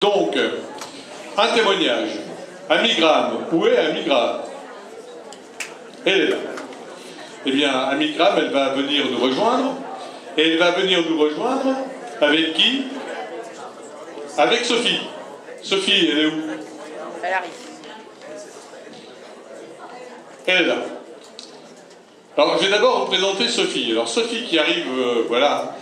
Donc, un témoignage. Amigram, où est Amigram? Elle est là. Eh bien, Amigram, elle va venir nous rejoindre. Et elle va venir nous rejoindre avec qui? Avec Sophie. Sophie, elle est où? Elle arrive. Elle est là. Alors, je vais d'abord vous présenter Sophie. Alors, Sophie qui arrive, voilà,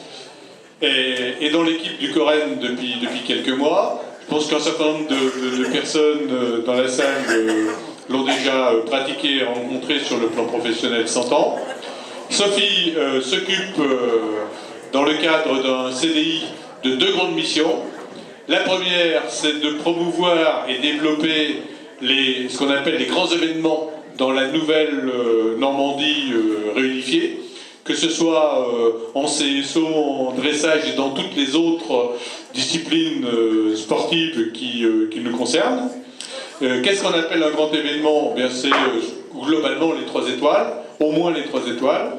est dans l'équipe du Coren depuis quelques mois. Je pense qu'un certain nombre de personnes dans la salle l'ont déjà pratiqué et rencontré sur le plan professionnel 100 ans. Sophie s'occupe, dans le cadre d'un CDI, de deux grandes missions. La première, c'est de promouvoir et développer ce qu'on appelle les grands événements dans la nouvelle Normandie réunifiée, que ce soit en CSO, en dressage et dans toutes les autres disciplines sportives qui nous concernent. Qu'est-ce qu'on appelle un grand événement? Bien, c'est globalement les 3 étoiles, au moins les 3 étoiles.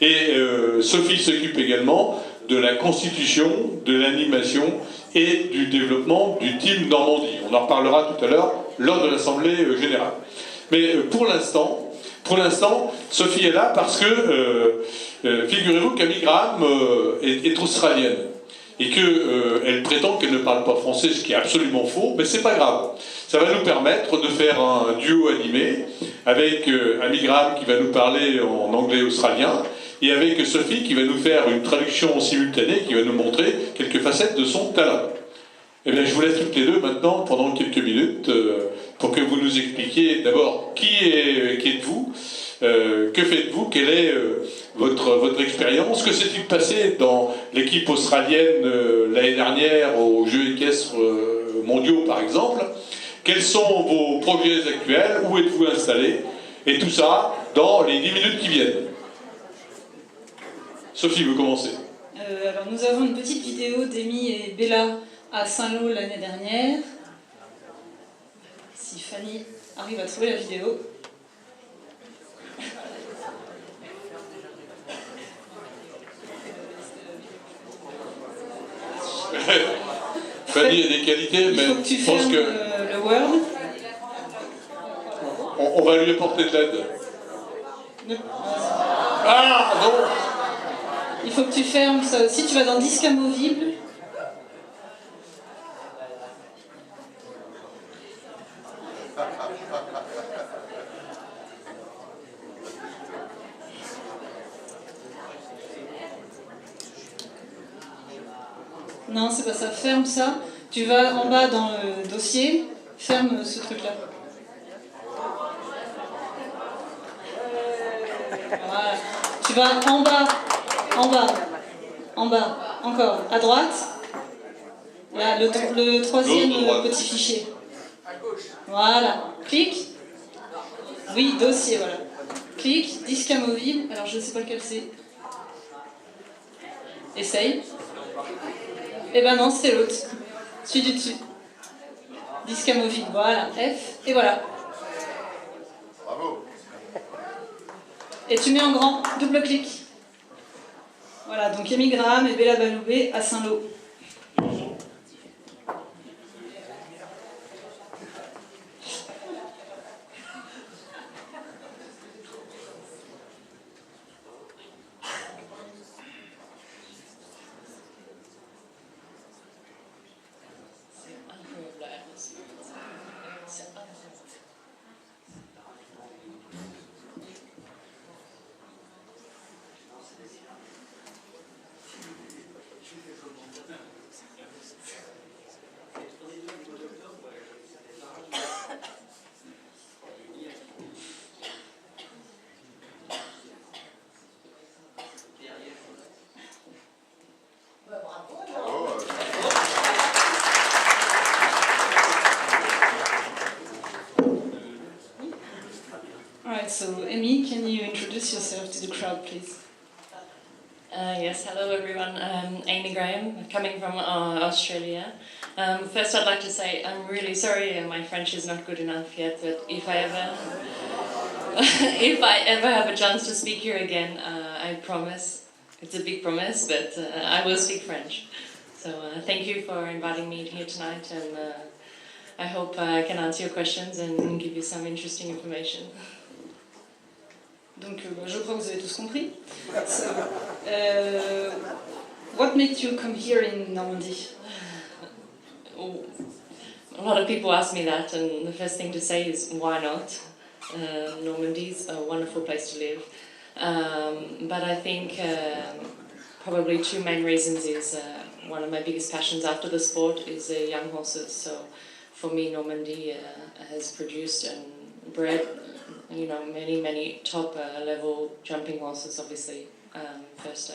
Et Sophie s'occupe également de la constitution, de l'animation et du développement du team Normandie. On en reparlera tout à l'heure lors de l'Assemblée générale. Mais pour l'instant, Sophie est là parce que, figurez-vous qu'Amigram est australienne et qu'elle prétend qu'elle ne parle pas français, ce qui est absolument faux, mais c'est pas grave. Ça va nous permettre de faire un duo animé avec Amigram qui va nous parler en anglais australien et avec Sophie qui va nous faire une traduction simultanée qui va nous montrer quelques facettes de son talent. Eh bien, je vous laisse toutes les deux maintenant pendant quelques minutes pour que vous nous expliquiez d'abord qui êtes-vous, que faites-vous, quelle est votre expérience, que s'est-il passé dans l'équipe australienne l'année dernière aux Jeux équestres mondiaux par exemple, quels sont vos projets actuels, où êtes-vous installé, et tout ça dans les 10 minutes qui viennent. Sophie veut commencer. Alors nous avons une petite vidéo d'Amy et Bella à Saint-Lô l'année dernière. Si Fanny arrive à trouver la vidéo. Fanny a des qualités, mais je pense que le Word. On va lui apporter de l'aide. Ah non! Il faut que tu fermes ça aussi. Tu vas dans disque amovible. Non, c'est pas ça. Ferme ça. Tu vas en bas dans le dossier. Ferme ce truc-là. Voilà. Tu vas en bas, encore, à droite. Là, le troisième petit fichier. Voilà. Clique. Oui, dossier, voilà. Clique, disque amovible. Alors, je ne sais pas lequel c'est. Essaye. Eh ben non, c'est l'autre. Celui du dessus. Disque amovible, voilà. F, et voilà. Bravo. Et tu mets en grand, double clic. Voilà, donc Amigram et Bella Baloubé à Saint-Lô. So, Amy, can you introduce yourself to the crowd, please? Yes, hello everyone. Amy Graham, coming from Australia. First, I'd like to say I'm really sorry my French is not good enough yet, but if I ever have a chance to speak here again, I promise. It's a big promise, but I will speak French. So thank you for inviting me here tonight, and I hope I can answer your questions and give you some interesting information. Donc, je crois que vous avez tous compris. So, what made you come here in Normandy? A lot of people ask me that, and the first thing to say is, why not? Normandy is a wonderful place to live. But I think probably two main reasons is one of my biggest passions after the sport is young horses. So for me, Normandy has produced and bred, many top level jumping horses. Obviously, first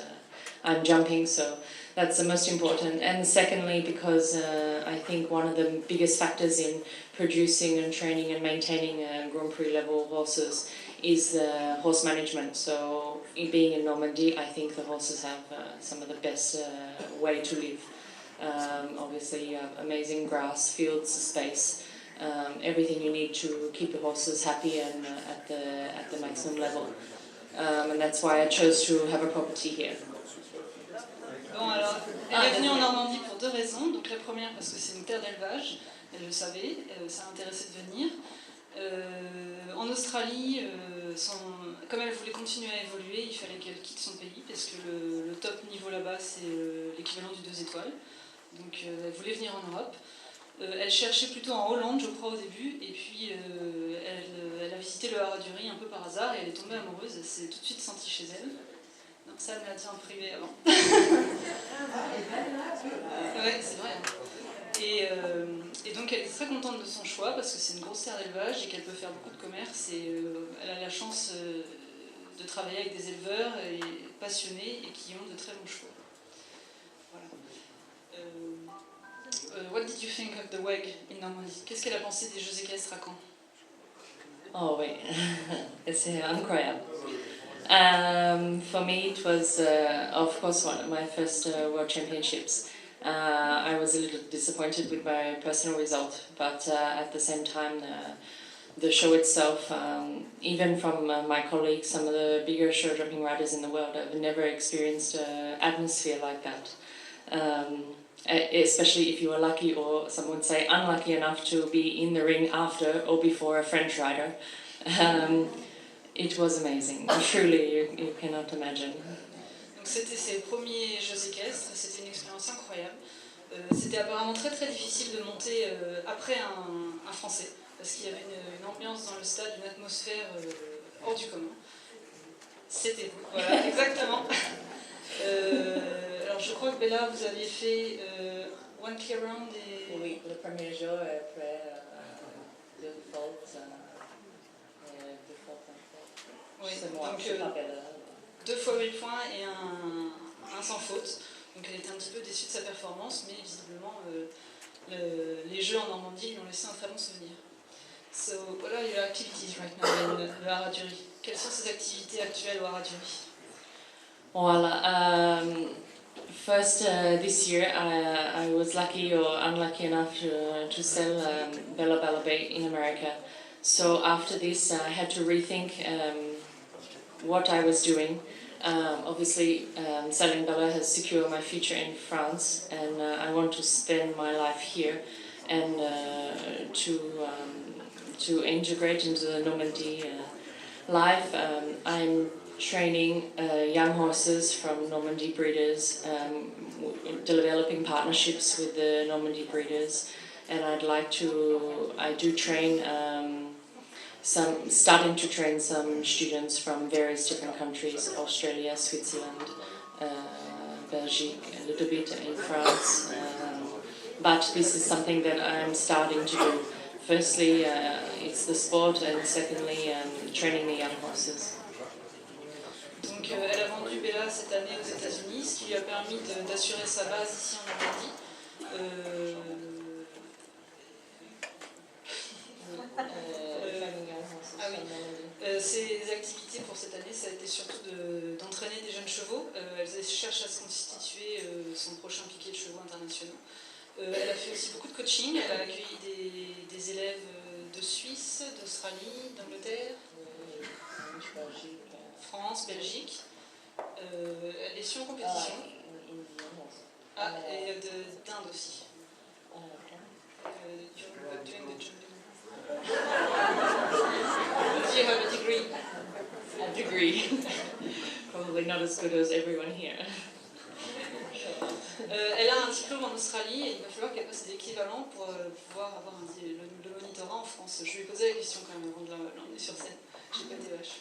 I'm jumping, so that's the most important. And secondly, because I think one of the biggest factors in producing and training and maintaining Grand Prix level horses is the horse management. So being in Normandy, I think the horses have some of the best way to live. Obviously you have amazing grass, fields, space, everything you need to keep the horses happy and at the maximum level. And that's why I chose to have a property here. Bon, alors, elle est venue en Normandie pour deux raisons. Donc la première parce que c'est une terre d'élevage, elle le savait, ça l'intéressait de venir. En Australie, comme elle voulait continuer à évoluer, il fallait qu'elle quitte son pays parce que le top niveau là-bas c'est l'équivalent du 2 étoiles. Donc elle voulait venir en Europe. Elle cherchait plutôt en Hollande, je crois, au début, et puis elle a visité le Haraduri un peu par hasard et elle est tombée amoureuse, elle s'est tout de suite sentie chez elle. Donc ça, elle me l'a dit en privé avant. Ouais, c'est vrai. Et donc elle est très contente de son choix parce que c'est une grosse terre d'élevage et qu'elle peut faire beaucoup de commerce et elle a la chance de travailler avec des éleveurs passionnés et qui ont de très bons chevaux. Voilà. What did you think of the WEG in Normandy? Qu'est-ce qu'elle a pensé des Jeux équestres à Caen? Oh wait, c'est incroyable. For me, it was, of course, one of my first World Championships. I was a little disappointed with my personal result, but at the same time, the show itself, even from my colleagues, some of the bigger show jumping riders in the world, I've never experienced an atmosphere like that. Especially if you were lucky, or some would say unlucky enough to be in the ring after or before a French rider. It was amazing. Truly, you cannot imagine. Donc c'était ses premiers Jeux équestres, c'était une expérience incroyable. C'était apparemment très très difficile de monter après un Français, parce qu'il y avait une ambiance dans le stade, une atmosphère hors du commun. C'était vous, voilà, exactement. Alors je crois que Bella, vous aviez fait one clear round et... Oui, le premier jour après deux fautes. Oui, donc 2 fois 8 points et un sans faute. Donc elle était un petit peu déçue de sa performance, mais visiblement les Jeux en Normandie lui ont laissé un très bon souvenir. So, what are your activities right now in the Haraduri? Quelles sont ses activités actuelles au Haraduri? Well, first this year I was lucky or unlucky enough to sell Bella Bella Bay in America. So after this I had to rethink what I was doing. Obviously selling Bella has secured my future in France, and I want to spend my life here and to integrate into the Normandy life. I'm training young horses from Normandy breeders, developing partnerships with the Normandy breeders, and I do train starting to train some students from various different countries: Australia, Switzerland, Belgium, a little bit in France. But this is something that I'm starting to do. Firstly, it's the sport, and secondly, training the young horses. Donc elle a vendu Bella cette année aux États-Unis, ce qui lui a permis d'assurer sa base ici en Normandie. Ses activités pour cette année, ça a été surtout d'entraîner des jeunes chevaux. Elle cherche à se constituer son prochain piquet de chevaux internationaux. Elle a fait aussi beaucoup de coaching. Elle a accueilli des élèves de Suisse, d'Australie, d'Angleterre, France, Belgique. Elle est sur en compétition. Ah, et d'Inde aussi. Doing the jumping. Do you have a degree? A degree. Probably not as good as everyone here. Elle a un diplôme en Australie et il va falloir qu'elle passe l'équivalent pour pouvoir avoir le monitorat en France. Je lui ai posé la question quand même avant de l'emmener sur scène. J'ai pas été vache.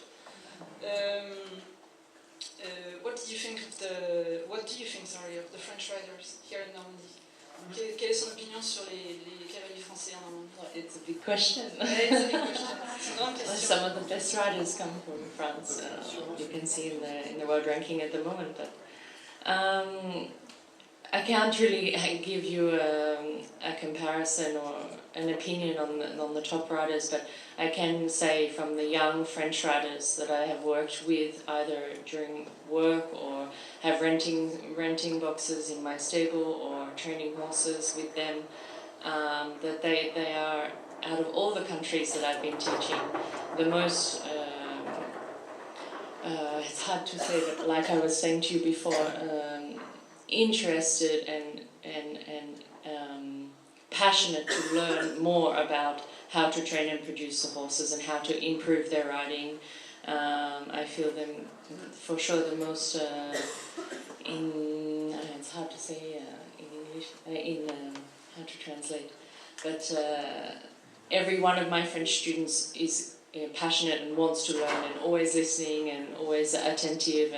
What do you think of the French riders here in Normandy? Quelle est son opinion sur les cavaliers français en Normandie? It's a big question. It's a big question. C'est une grande question. Some of the best riders come from France. You can see in the world ranking at the moment, but I can't really give you a comparison or an opinion on the top riders, but I can say from the young French riders that I have worked with, either during work or have renting boxes in my stable or training horses with them, that they are, out of all the countries that I've been teaching, the most, it's hard to say, but like I was saying to you before, interested and passionate to learn more about how to train and produce the horses and how to improve their riding. I feel them for sure the most it's hard to say in English, how to translate, but every one of my French students is passionate and wants to learn and always listening and always attentive,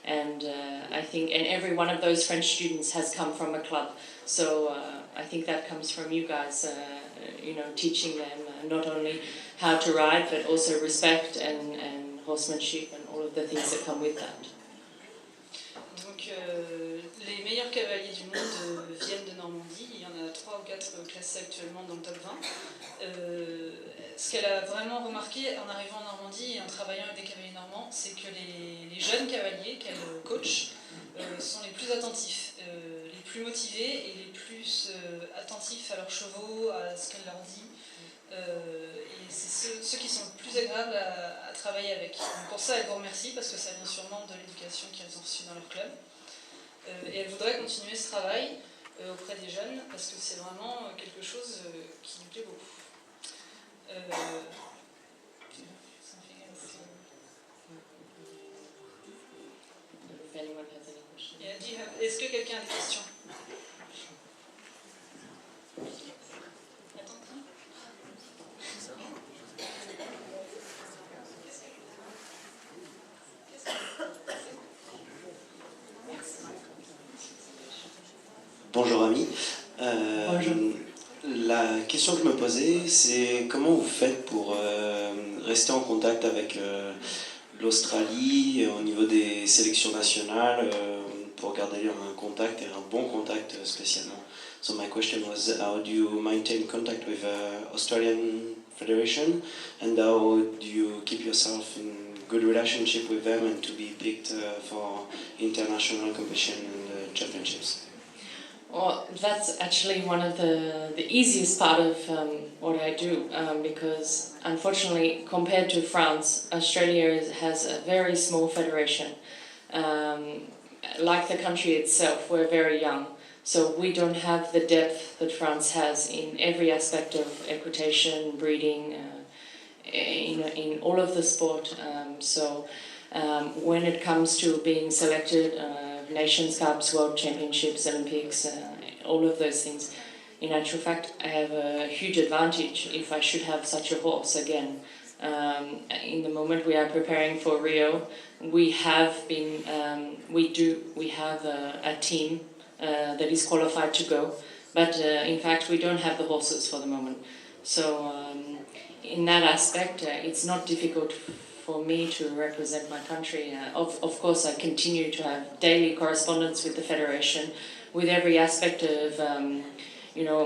and I think every one of those French students has come from a club, so I think that comes from you guys, teaching them not only how to ride but also respect and horsemanship and all of the things that come with that. Donc les meilleurs cavaliers du monde viennent de Normandie, il y en a 3 ou 4 classés actuellement dans le top 20. Ce qu'elle a vraiment remarqué en arrivant en Normandie et en travaillant avec des cavaliers normands, c'est que les jeunes cavaliers qu'elle coach sont les plus attentifs, les plus motivés et les plus attentifs à leurs chevaux, à ce qu'elle leur dit. Et c'est ceux qui sont le plus agréables à travailler avec. Donc pour ça, elle vous remercie parce que ça vient sûrement de l'éducation qu'elles ont reçue dans leur club. Et elle voudrait continuer ce travail auprès des jeunes parce que c'est vraiment quelque chose qui lui plaît beaucoup. Est-ce que quelqu'un a des questions? Bonjour Ami. Bonjour. La question que je me posais, c'est comment vous faites pour rester en contact avec l'Australie au niveau des sélections nationales, pour garder un contact et un bon contact spécialement. So my question was, how do you maintain contact with Australian Federation, and how do you keep yourself in good relationship with them and to be picked for international competition and championships? Well, that's actually one of the easiest part of what I do, because unfortunately, compared to France, Australia has a very small federation. Like the country itself, we're very young, so we don't have the depth that France has in every aspect of equitation, breeding, in all of the sport. So when it comes to being selected, Nations Cups, World Championships, Olympics, all of those things, in actual fact, I have a huge advantage if I should have such a horse again. In the moment we are preparing for Rio, we have been, we have a team that is qualified to go, but in fact we don't have the horses for the moment. So in that aspect, it's not difficult for me to represent my country. Of course, I continue to have daily correspondence with the Federation, with every aspect of,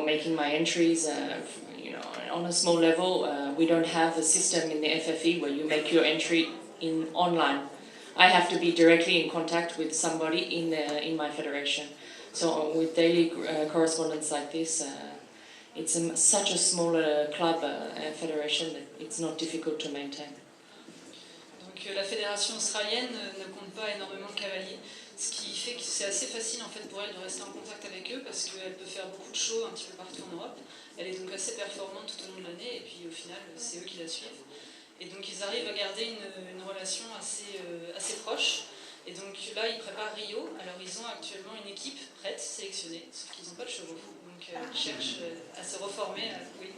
making my entries, on a small level. We don't have a system in the FFE where you make your entry online. I have to be directly in contact with somebody in my federation. So with daily correspondence like this, it's such a smaller club, federation, that it's not difficult to maintain. Donc la fédération australienne ne compte pas énormément de cavaliers, ce qui fait que c'est assez facile en fait pour elle de rester en contact avec eux parce qu'elle peut faire beaucoup de shows un petit peu partout en Europe. Elle est donc assez performante tout au long de l'année et puis au final c'est eux qui la suivent. Et donc ils arrivent à garder une relation assez proche. Et donc là ils préparent Rio, alors ils ont actuellement une équipe prête, sélectionnée, sauf qu'ils n'ont pas de chevaux. Donc ils cherchent à se reformer. Oui.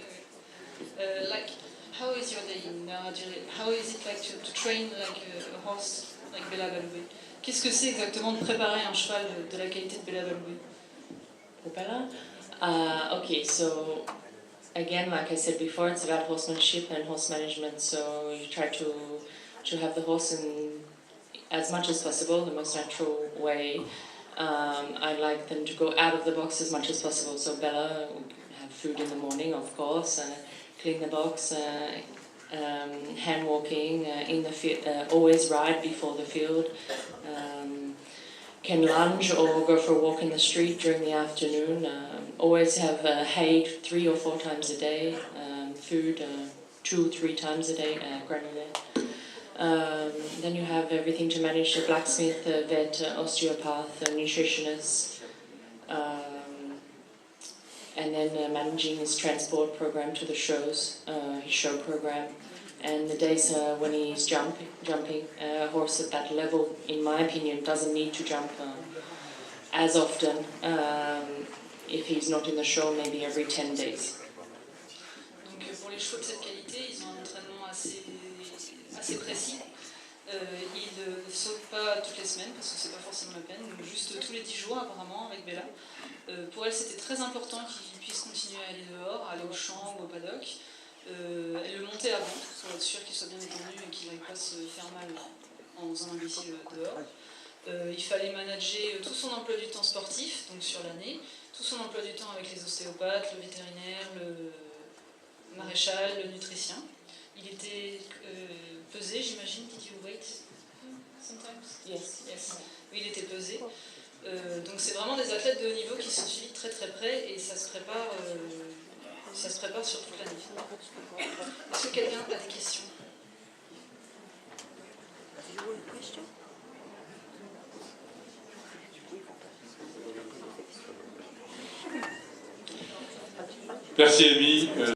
Like, how is your day in Algeria? How is it like to train like a horse like Bella Baloui? Qu'est-ce que c'est exactement de préparer un cheval de la qualité de Bella Baloui? Bella? Okay, so again, like I said before, it's about horsemanship and horse management. So you try to have the horse in as much as possible, the most natural way. I like them to go out of the box as much as possible. So Bella would have food in the morning, of course, clean the box, hand walking in the field, always ride before the field. Can lunge or go for a walk in the street during the afternoon. Always have hay 3 or 4 times a day. Food 2 or 3 times a day, granular. Then you have everything to manage: the blacksmith, the vet, osteopath, nutritionist, and then managing his transport program to the shows, his show program. And the days when he's jumping, a horse at that level, in my opinion, doesn't need to jump as often. If he's not in the show, maybe every 10 days. Donc pour les chevaux de cette qualité, ils ont un entraînement assez précis. Ils ne sautent pas toutes les semaines parce que c'est pas forcément la peine, donc juste tous les 10 jours apparemment avec Bella. Pour elle, c'était très important qu'ils puissent continuer à aller dehors, à aller au champ ou au paddock. Elle le montait avant pour être sûr qu'il soit bien étendu et qu'il n'aille pas se faire mal en faisant l'imbécile dehors. Il fallait manager tout son emploi du temps sportif, donc sur l'année, tout son emploi du temps avec les ostéopathes, le vétérinaire, le maréchal, le nutricien. Il était pesé, j'imagine. Did you wait sometimes? Yes. Yes. Oui, il était pesé. Donc c'est vraiment des athlètes de haut niveau qui sont suivis très très près et ça se prépare sur toute l'année. Est-ce que quelqu'un a des questions? Merci Amy.